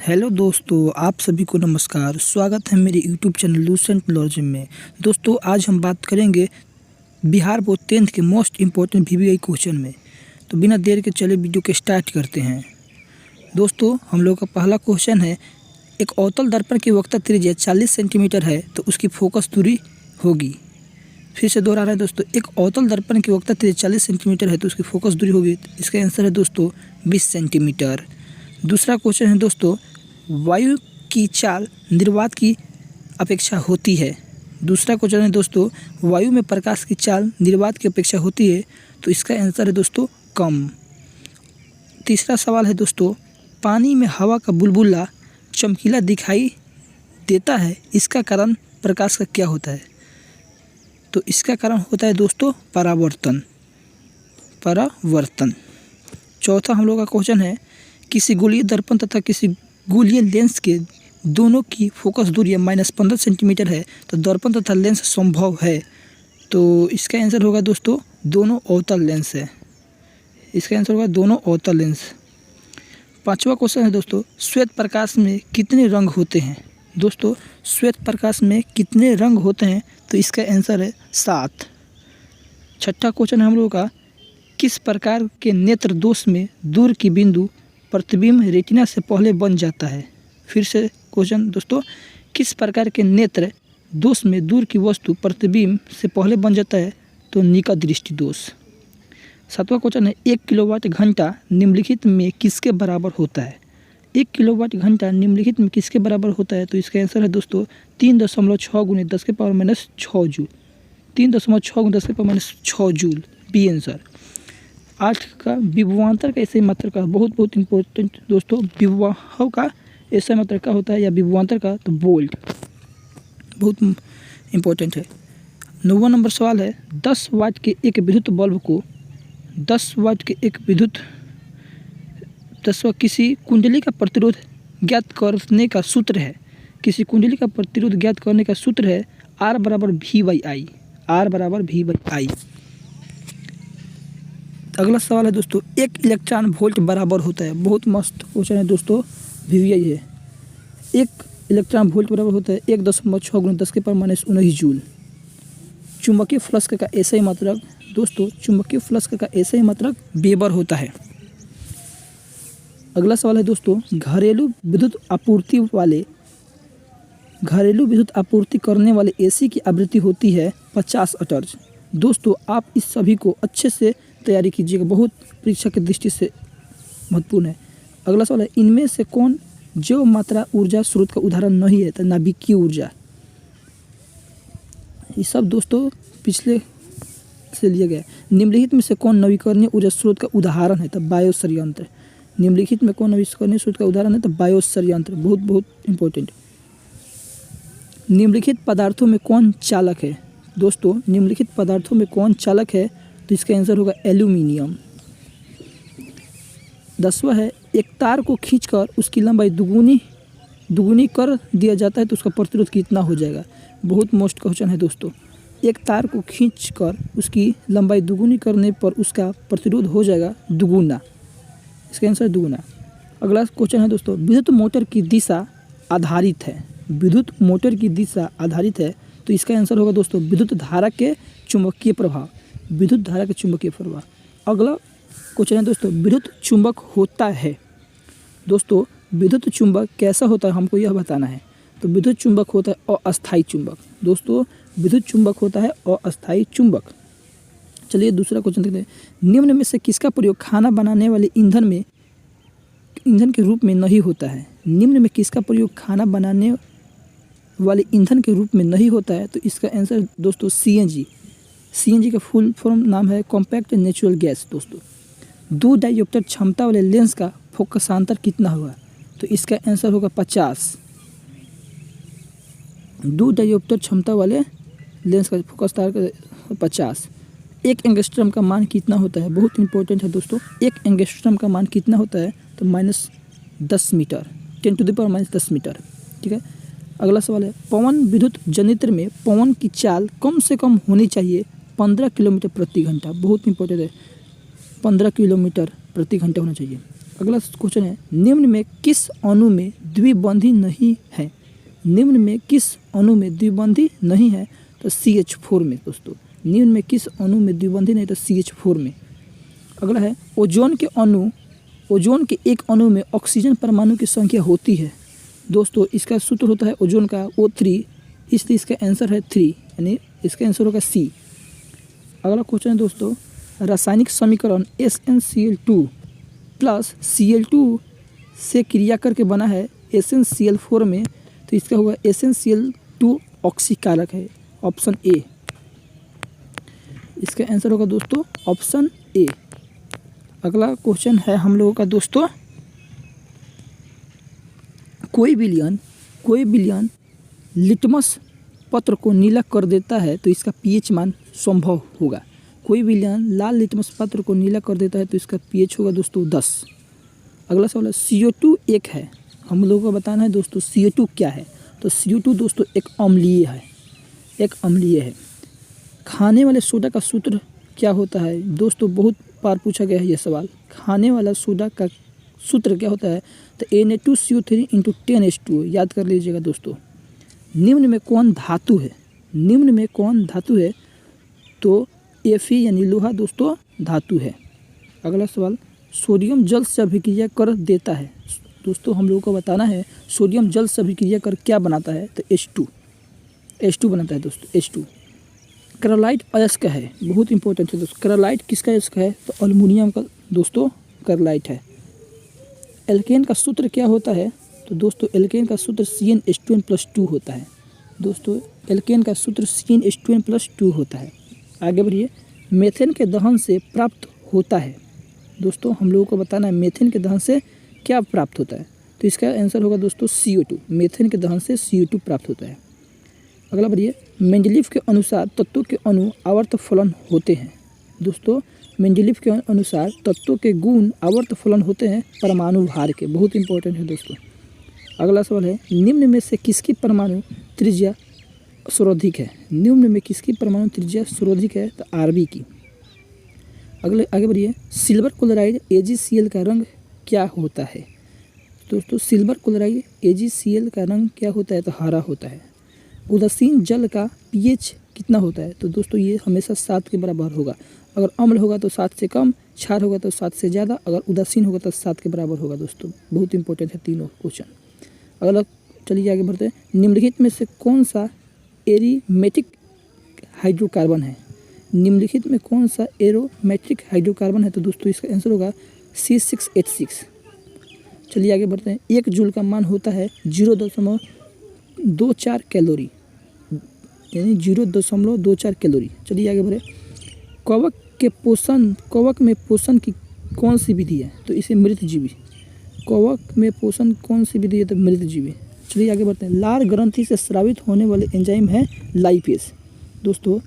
Hello दोस्तों, आप सभी को नमस्कार। स्वागत है मेरे यूट्यूब चैनल लूसेंट लॉजिम में। दोस्तों, आज हम बात करेंगे बिहार बोर्ड 10th के मोस्ट इम्पोर्टेंट वीवीआई क्वेश्चन में। तो बिना देर के चले वीडियो के स्टार्ट करते हैं। दोस्तों, हम लोग का पहला क्वेश्चन है, एक अवतल दर्पण की वक्रता त्रिज्या 40 सेंटीमीटर है तो उसकी फोकस दूरी होगी। फिर से दोहरा रहे हैं दोस्तों, एक अवतल दर्पण की वक्रता त्रिज्या 40 सेंटीमीटर है तो उसकी फोकस दूरी होगी। इसका आंसर है दोस्तों 20 सेंटीमीटर। दूसरा क्वेश्चन है दोस्तों, वायु की चाल निर्वात की अपेक्षा होती है। दूसरा क्वेश्चन है दोस्तों, वायु में प्रकाश की चाल निर्वात की अपेक्षा होती है तो इसका आंसर है दोस्तों कम। तीसरा सवाल है दोस्तों, पानी में हवा का बुलबुला चमकीला दिखाई देता है, इसका कारण प्रकाश का क्या होता है? तो इसका कारण होता है दोस्तों परावर्तन। चौथा हम लोग का क्वेश्चन है, किसी गोलीय दर्पण तथा किसी गोलीय लेंस के दोनों की फोकस दूरी -15 सेंटीमीटर है तो दर्पण तथा लेंस संभव है। तो इसका आंसर होगा दोस्तों दोनों अवतल लेंस है। इसका आंसर होगा दोनों अवतल लेंस। पांचवा क्वेश्चन है दोस्तों, श्वेत प्रकाश में कितने रंग होते हैं? दोस्तों, श्वेत प्रकाश में कितने रंग होते हैं? तो इसका आंसर है 7। छठा क्वेश्चन है हम लोगों का, किस प्रकार के नेत्र दोष में दूर की बिंदु प्रतिबिंब रेटिना से पहले बन जाता है? फिर से क्वेश्चन दोस्तों, किस प्रकार के नेत्र दोष में दूर की वस्तु प्रतिबिंब से पहले बन जाता है? तो निकट दृष्टि दोष। सातवां क्वेश्चन है, 1 किलोवाट घंटा निम्नलिखित में किसके बराबर होता है? 1 किलोवाट घंटा निम्नलिखित में किसके बराबर होता है? तो इसका आंसर है दोस्तों 3.6 × 10⁻⁻6 जूल। 3.6 × 10⁻⁻6 joule B answer. 8 का विभवांतर का ऐसे मात्रा का बहुत इंपॉर्टेंट दोस्तों, विभव का ऐसा मात्रा का होता है या विभवांतर का, तो वोल्ट बहुत इंपॉर्टेंट है। 9वां नंबर सवाल है, 10 वाट के एक विद्युत बल्ब को 10 वाट के एक विद्युत 10 किसी कुंडली का प्रतिरोध ज्ञात करने का सूत्र है। किसी कुंडली का प्रतिरोध ज्ञात करने का सूत्र है R = V/I। R = V/I। अगला सवाल है दोस्तों, 1 इलेक्ट्रॉन वोल्ट बराबर होता है। बहुत मस्त क्वेश्चन है दोस्तों, वीवीआई है। 1 इलेक्ट्रॉन वोल्ट बराबर होता है 1.6 × 10⁻⁻19 जूल। चुंबकीय फ्लक्स का ऐसा ही मात्रक दोस्तों, चुंबकीय फ्लक्स का ऐसा ही मात्रक वेबर होता है। अगला सवाल है दोस्तों, घरेलू विद्युत आपूर्ति करने वाले एसी की आवृत्ति होती है 50 हर्ट्ज। दोस्तों, आप इस सभी को अच्छे से तैयारी कीजिएगा, बहुत परीक्षा की दृष्टि से महत्वपूर्ण है। अगला सवाल है, इनमें से कौन जैव मात्रा ऊर्जा स्रोत का उदाहरण नहीं है? तो नाभिकीय ऊर्जा। ये सब दोस्तों पिछले से लिया गया है। निम्नलिखित में से कौन नवीकरणीय ऊर्जा स्रोत का उदाहरण है? तो बायो संयंत्र। निम्नलिखित में कौन नवीकरणीय स्रोत का उदाहरण है? तो बायो संयंत्र। बहुत इंपॉर्टेंट। निम्नलिखित पदार्थों में कौन चालक है? दोस्तों, निम्नलिखित पदार्थों में कौन चालक है? तो इसका आंसर होगा एल्यूमिनियम। 10वां है, एक तार को खींचकर उसकी लंबाई दुगुनी कर दिया जाता है तो उसका प्रतिरोध कितना हो जाएगा? बहुत मोस्ट क्वेश्चन है दोस्तों। एक तार को खींचकर उसकी लंबाई दुगुनी करने पर उसका प्रतिरोध हो जाएगा दुगुना। इसका आंसर दुगुना। अगला क्वेश्चन है दोस्तों, विद्युत मोटर की दिशा आधारित है। विद्युत मोटर की दिशा आधारित है तो इसका आंसर होगा दोस्तों विद्युत धारा के चुंबकीय प्रभाव। विद्युत धारा के चुंबकीय प्रभाव। अगला क्वेश्चन है दोस्तों, विद्युत चुंबक होता है। दोस्तों, विद्युत चुंबक कैसा होता है हमको यह बताना है। तो विद्युत चुंबक होता है अस्थायी चुंबक। दोस्तों, विद्युत चुंबक होता है अस्थायी चुंबक। चलिए दूसरा क्वेश्चन देखते हैं, निम्न में से किसका प्रयोग खाना बनाने वाले ईंधन के रूप में नहीं होता है? निम्न में किसका प्रयोग खाना बनाने वाले ईंधन के रूप में नहीं होता है? तो इसका आंसर दोस्तों CNG। CNG का फुल फॉर्म नाम है कॉम्पैक्ट नेचुरल गैस। दोस्तों, 2 डायोप्टर क्षमता वाले लेंस का फोकसांतर कितना होगा? तो इसका आंसर होगा 50। 2 डायोप्टर क्षमता वाले लेंस का फोकसांतर 50। 1 एंगस्ट्रम का मान कितना होता है? बहुत इंपॉर्टेंट है दोस्तों। 1 एंगस्ट्रम का मान कितना होता है? तो -10 मीटर, 10⁻⁻10 मीटर। ठीक है। अगला सवाल है, पवन विद्युत जनित्र में पवन की चाल कम से कम होनी चाहिए 15 किलोमीटर प्रति घंटा। बहुत इंपॉर्टेंट है, 15 किलोमीटर प्रति घंटा होना चाहिए। अगला क्वेश्चन है, निम्न में किस अणु में द्विबंधी नहीं है? निम्न में किस अणु में द्विबंधी नहीं है? तो CH4 में दोस्तों। निम्न में किस अणु में द्विबंधी नहीं? तो CH4 में। अगला है, ओजोन के एक अणु में ऑक्सीजन परमाणु की संख्या होती है। दोस्तों इसका सूत्र होता है ओजोन का O3, इसलिए इसका आंसर है 3, यानी इसका आंसर होगा C। अगला क्वेश्चन है दोस्तों, रासायनिक समीकरण SnCl2 प्लस Cl2 से क्रिया करके बना है SnCl4 में, तो इसका होगा SnCl2 ऑक्सीकारक है, ऑप्शन ए। इसका आंसर होगा दोस्तों ऑप्शन ए। अगला क्वेश्चन है हम लोगों का दोस्तों, कोई विलयन लिटमस पत्र को नीला कर देता है तो इसका pH मान संभव होगा। कोई विलयन लाल लिटमस पत्र को नीला कर देता है तो इसका pH होगा दोस्तों 10। अगला सवाल है, CO2 एक है, हम लोगों को बताना है दोस्तों CO2 क्या है। तो CO2 दोस्तों एक अम्लीय है। खाने वाले सोडा का सूत्र क्या होता है? दोस्तों बहुत बार पूछा गया है ये सवाल। खाने वाला सोडा का सूत्र क्या होता है? तो Na2CO3 × 10H2। याद कर लीजिएगा दोस्तों। निम्न में कौन धातु है? तो Fe यानी लोहा दोस्तों धातु है। अगला सवाल, सोडियम जल से अभिक्रिया कर देता है। दोस्तों हम लोगों को बताना है सोडियम जल से अभिक्रिया कर क्या बनाता है? तो H2 बनाता है दोस्तों, H2। क्राइलाइट अयस्क है, बहुत इंपॉर्टेंट है दोस्तों। क्राइलाइट किसका अयस्क है? तो एल्युमिनियम का दोस्तों क्राइलाइट है। एल्केन का सूत्र क्या होता है? तो दोस्तों एल्केन का सूत्र CnH2n+2 होता है। दोस्तों एल्केन का सूत्र CnH2n+2 होता है। आगे बढ़िए, मेथेन के दहन से प्राप्त होता है। दोस्तों हम लोगों को बताना है मेथेन के दहन से क्या प्राप्त होता है? तो इसका आंसर होगा दोस्तों CO2। मेथेन के दहन से CO2 प्राप्त होता है। अगला बढ़िए, मेंडलीफ के अनुसार तत्वों के अणु आवर्त फलन होते हैं। दोस्तों मेंडलीफ के अनुसार तत्वों के गुण आवर्त फलन होते हैं परमाणु भार के, बहुत इंपॉर्टेंट है दोस्तों। अगला सवाल है, निम्न में से किसकी परमाणु त्रिज्या सर्वाधिक है? निम्न में किसकी परमाणु त्रिज्या सर्वाधिक है? तो Rb की। आगे बढ़िए, सिल्वर क्लोराइड AgCl का रंग क्या होता है? दोस्तों सिल्वर क्लोराइड AgCl का रंग क्या होता है? तो हरा होता है। उदासीन जल का pH कितना होता है? तो दोस्तों ये हमेशा 7 के बराबर होगा। अगर अम्ल होगा तो 7 से कम, क्षार होगा तो 7 से ज़्यादा, अगर उदासीन होगा तो 7 के बराबर होगा दोस्तों। बहुत इंपॉर्टेंट है तीनों क्वेश्चन। अगला चलिए आगे बढ़ते हैं, निम्नलिखित में से कौन सा एरोमेटिक हाइड्रोकार्बन है? निम्नलिखित में कौन सा एरोमेटिक हाइड्रोकार्बन है? तो दोस्तों इसका आंसर होगा C6H6। चलिए आगे बढ़ते हैं, 1 जूल का मान होता है 0.24 कैलोरी, यानी 0.24 कैलोरी। चलिए आगे बढ़े, कवक में पोषण की कौन सी विधि है? तो इसे मृतजीवी। कवक में पोषण कौन सी विधि है? तो मृतजीवी। चलिए आगे बढ़ते हैं, लार ग्रंथि से स्रावित होने वाले एंजाइम है लाइपेज। दोस्तों